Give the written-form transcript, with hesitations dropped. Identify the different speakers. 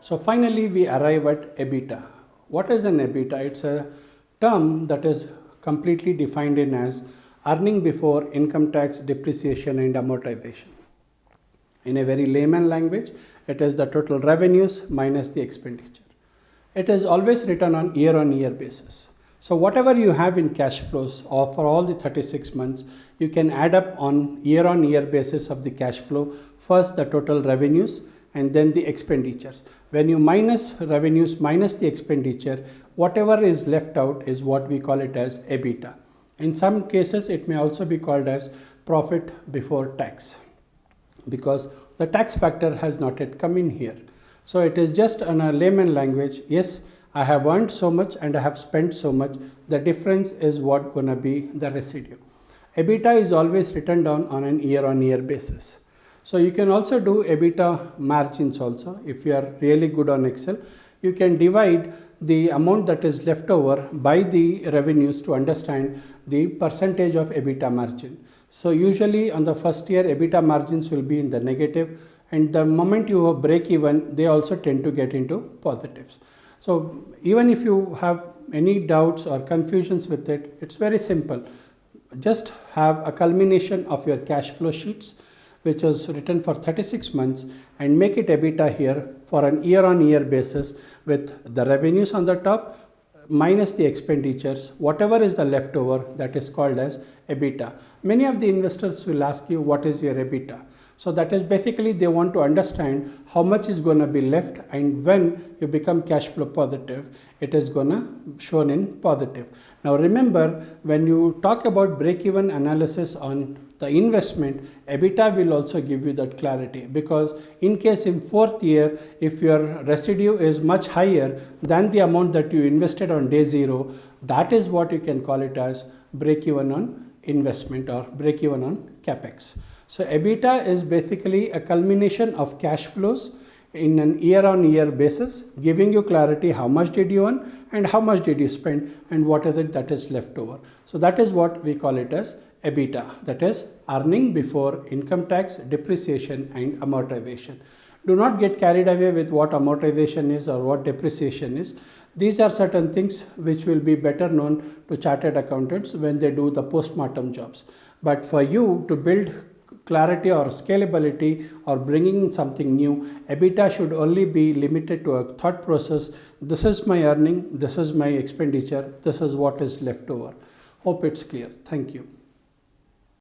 Speaker 1: So finally we arrive at EBITDA. What is an EBITDA? It's a term that is completely defined in as earning before income tax, depreciation and amortization. In a very layman language, it is the total revenues minus the expenditure. It is always written on year basis. So whatever you have in cash flows or for all the 36 months, you can add up on year basis of the cash flow, first the total revenues and then the expenditures. When you minus revenues minus the expenditure, whatever is left out is what we call it as EBITDA. In some cases, it may also be called as profit before tax, because the tax factor has not yet come in here. So it is just on a layman language, yes, I have earned so much and I have spent so much. The difference is what gonna be the residue. EBITDA is always written down on an year basis. So you can also do EBITDA margins also. If you are really good on Excel, you can divide the amount that is left over by the revenues to understand the percentage of EBITDA margin. So usually on the first year, EBITDA margins will be in the negative, and the moment you break even, they also tend to get into positives. So even if you have any doubts or confusions with it, it's very simple. Just have a culmination of your cash flow sheets, which is written for 36 months, and make it EBITDA here for an year basis with the revenues on the top minus the expenditures. Whatever is the leftover, that is called as EBITDA. Many of the investors will ask you, what is your EBITDA? So that is basically they want to understand how much is going to be left, and when you become cash flow positive, it is going to shown in positive. Now remember, when you talk about break-even analysis on the investment, EBITDA will also give you that clarity, because in case in fourth year, if your residue is much higher than the amount that you invested on day zero, that is what you can call it as break-even on investment or break-even on capex. So EBITDA is basically a culmination of cash flows in an year basis, giving you clarity how much did you earn and how much did you spend and what is it that is left over. So that is what we call it as EBITDA, that is earning before income tax, depreciation and amortization. Do not get carried away with what amortization is or what depreciation is. These are certain things which will be better known to chartered accountants when they do the post-mortem jobs. But for you to build clarity or scalability or bringing in something new, EBITDA should only be limited to a thought process. This is my earning, this is my expenditure, this is what is left over. Hope it's clear. Thank you.